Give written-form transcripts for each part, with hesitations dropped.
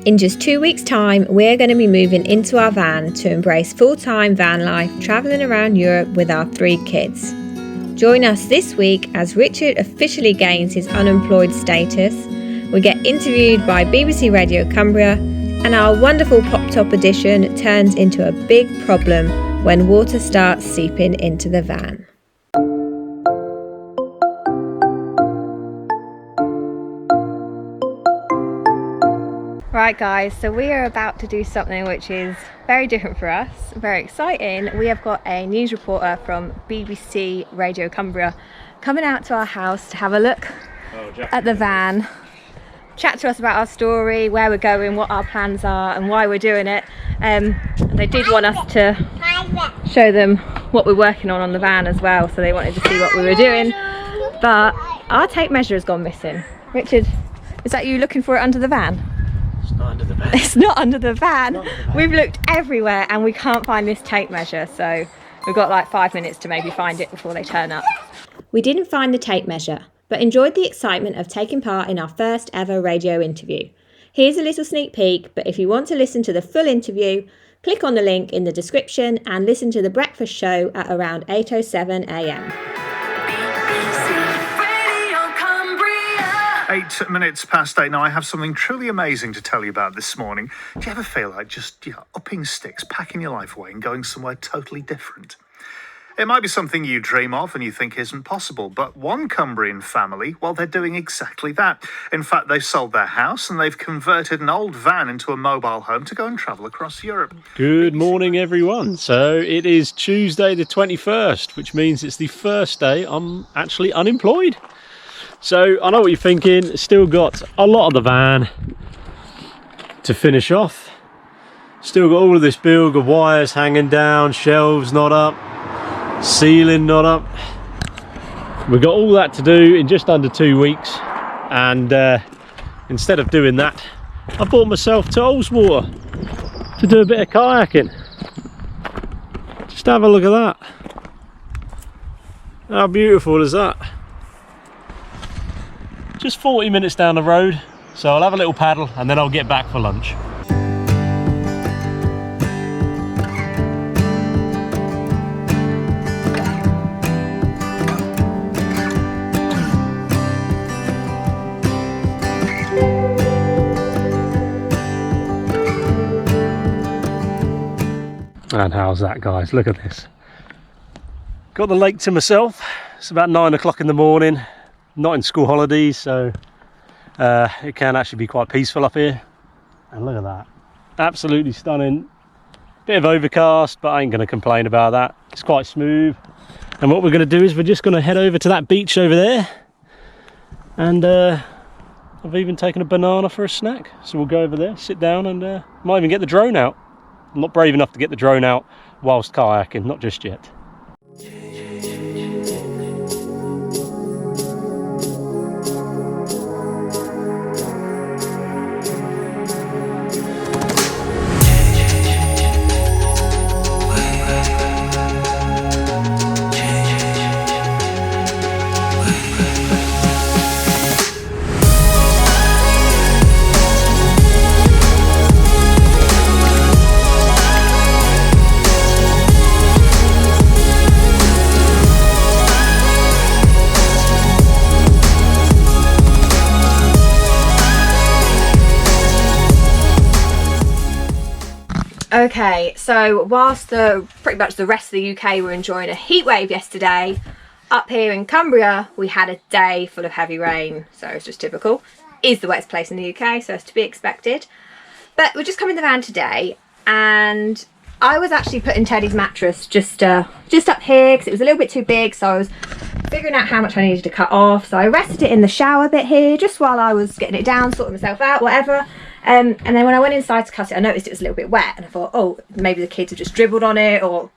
In just 2 weeks' time, we're going to be moving into our van to embrace full-time van life, travelling around Europe with our 3 kids. Join us this week as Richard officially gains his unemployed status. We get interviewed by BBC Radio Cumbria, and our wonderful pop-top edition turns into a big problem when water starts seeping into the van. Right guys, so we are about to do something which is very different for us, very exciting. We have got a news reporter from BBC Radio Cumbria coming out to our house to have a look at the van, chat to us about our story, where we're going, what our plans are and why we're doing it. They did want us to show them what we're working on the van as well, so they wanted to see what we were doing, but our tape measure has gone missing. Richard, is that you looking for it under the van? Not under the van. It's not under the van. We've looked everywhere and we can't find this tape measure, so we've got like 5 minutes to maybe find it before they turn up. We didn't find the tape measure, but enjoyed the excitement of taking part in our first ever radio interview. Here's a little sneak peek, but if you want to listen to the full interview, click on the link in the description and listen to the breakfast show at around 8:07 a.m. 8 minutes past 8 now. I have something truly amazing to tell you about this morning. Do you ever feel like just upping sticks, packing your life away and going somewhere totally different? It might be something you dream of and you think isn't possible, but one Cumbrian family, well, they're doing exactly that. In fact, they've sold their house and they've converted an old van into a mobile home to go and travel across Europe. Good morning, everyone. So it is Tuesday the 21st, which means it's the first day I'm actually unemployed. So I know what you're thinking, still got a lot of the van to finish off. Still got all of this bilge of wires hanging down, shelves not up, ceiling not up. We've got all that to do in just under 2 weeks, and instead of doing that, I brought myself to Ullswater to do a bit of kayaking. Just have a look at that. How beautiful is that? Just 40 minutes down the road, so I'll have a little paddle and then I'll get back for lunch. And how's that, guys? Look at this. Got the lake to myself. It's about 9 o'clock in the morning. Not in school holidays, so it can actually be quite peaceful up here. And look at that, absolutely stunning. Bit of overcast, but I ain't going to complain about that. It's quite smooth. And what we're going to do is we're just going to head over to that beach over there, and I've even taken a banana for a snack, so we'll go over there, sit down, and might even get the drone out. I'm not brave enough to get the drone out whilst kayaking, not just yet. Okay, so whilst pretty much the rest of the UK were enjoying a heat wave yesterday, up here in Cumbria we had a day full of heavy rain, so it's just typical. It is the wettest place in the UK, so it's to be expected. But we're just come in the van today, and I was actually putting Teddy's mattress just up here because it was a little bit too big, so I was figuring out how much I needed to cut off. So I rested it in the shower bit here just while I was getting it down, sorting myself out, whatever. And then when I went inside to cut it, I noticed it was a little bit wet, and I thought, oh, maybe the kids have just dribbled on it or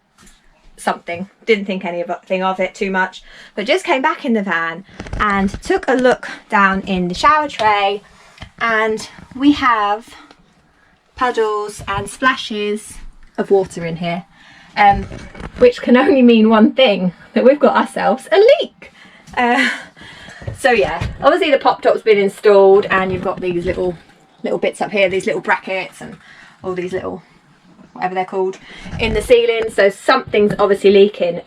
something. Didn't think anything of it too much, but just came back in the van and took a look down in the shower tray, and we have puddles and splashes of water in here, which can only mean one thing, that we've got ourselves a leak. So yeah, obviously the pop top's been installed, and you've got these little little bits up here, these little brackets and all these little, whatever they're called, in the ceiling. So something's obviously leaking.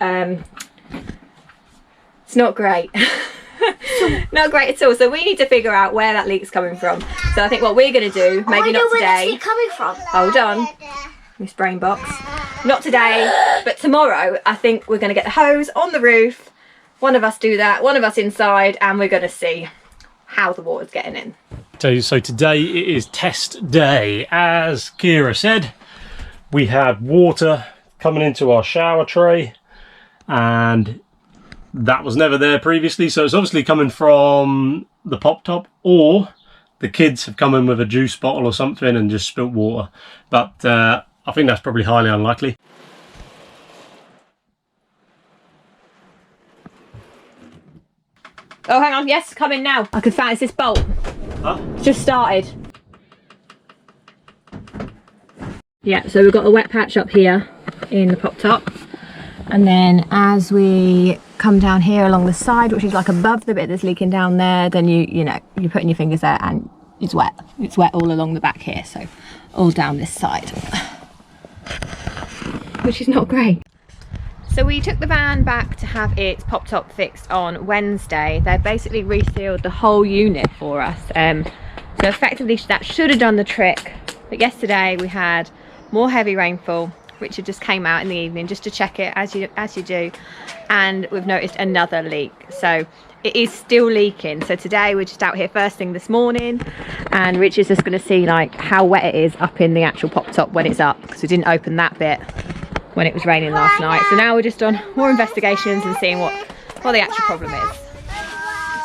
It's not great. Not great at all. So we need to figure out where that leak's coming from. So I think what we're going to do, maybe not today. Where it's coming from. Hold on. This brain box. Not today, but tomorrow I think we're going to get the hose on the roof. One of us do that, one of us inside, and we're going to see how the water's getting in. So today it is test day. As Kira said, we had water coming into our shower tray, and that was never there previously, so it's obviously coming from the pop top, or the kids have come in with a juice bottle or something and just spilt water. But I think that's probably highly unlikely. Oh, hang on. Yes, come in now. I can find, it's this bolt. Huh? It's just started. Yeah, so we've got a wet patch up here in the pop top. And then as we come down here along the side, which is like above the bit that's leaking down there, then you know, you're putting your fingers there and it's wet. It's wet all along the back here, so all down this side, which is not great. So we took the van back to have its pop top fixed on Wednesday. They basically resealed the whole unit for us. So effectively that should have done the trick. But yesterday we had more heavy rainfall. Richard just came out in the evening just to check it, as you do, and we've noticed another leak. So it is still leaking. So today we're just out here first thing this morning, and Richard's just going to see like how wet it is up in the actual pop top when it's up, because we didn't open that bit when it was raining last night. So now we're just on more investigations and seeing what the actual problem is.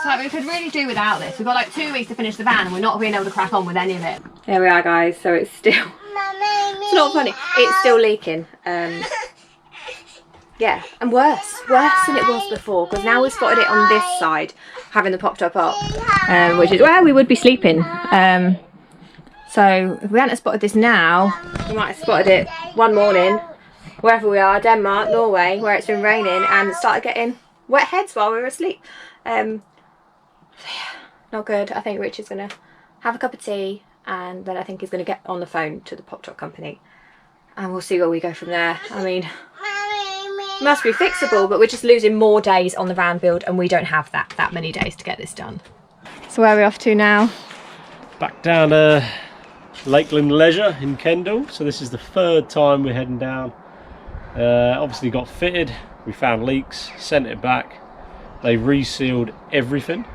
So we could really do without this. We've got like 2 weeks to finish the van and we're not being able to crack on with any of it. There we are, guys. So it's still, it's not funny. It's still leaking. Yeah, and worse than it was before, because now we've spotted it on this side, having the pop top up, which is where we would be sleeping. So if we hadn't spotted this now, we might have spotted it one morning, wherever we are, Denmark, Norway, where it's been raining, and started getting wet heads while we were asleep. Yeah, not good. I think Richard's going to have a cup of tea, and then I think he's going to get on the phone to the pop top company, and we'll see where we go from there. I mean, it must be fixable, but we're just losing more days on the van build, and we don't have that many days to get this done. So where are we off to now? Back down to Lakeland Leisure in Kendal. So this is the 3rd time we're heading down. Obviously got fitted, we found leaks, sent it back. They resealed everything,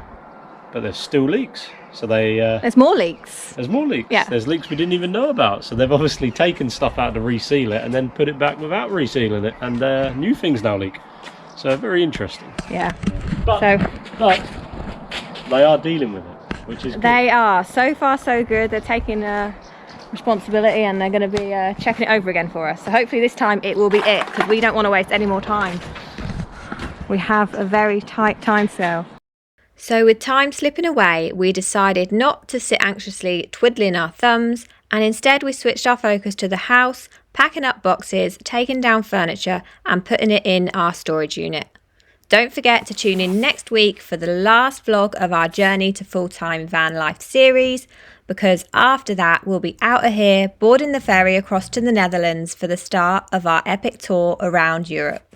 but there's still leaks. So they there's more leaks. There's more leaks. Yeah. There's leaks we didn't even know about. So they've obviously taken stuff out to reseal it and then put it back without resealing it, and new things now leak. So very interesting. Yeah. But they are dealing with it, which is good. They are. So far so good. They're taking responsibility, and they're going to be checking it over again for us. So hopefully this time it will be it, because we don't want to waste any more time. We have a very tight time scale. So with time slipping away, we decided not to sit anxiously twiddling our thumbs, and instead we switched our focus to the house, packing up boxes, taking down furniture and putting it in our storage unit. Don't forget to tune in next week for the last vlog of our Journey to Full-Time Van Life series, because after that we'll be out of here boarding the ferry across to the Netherlands for the start of our epic tour around Europe.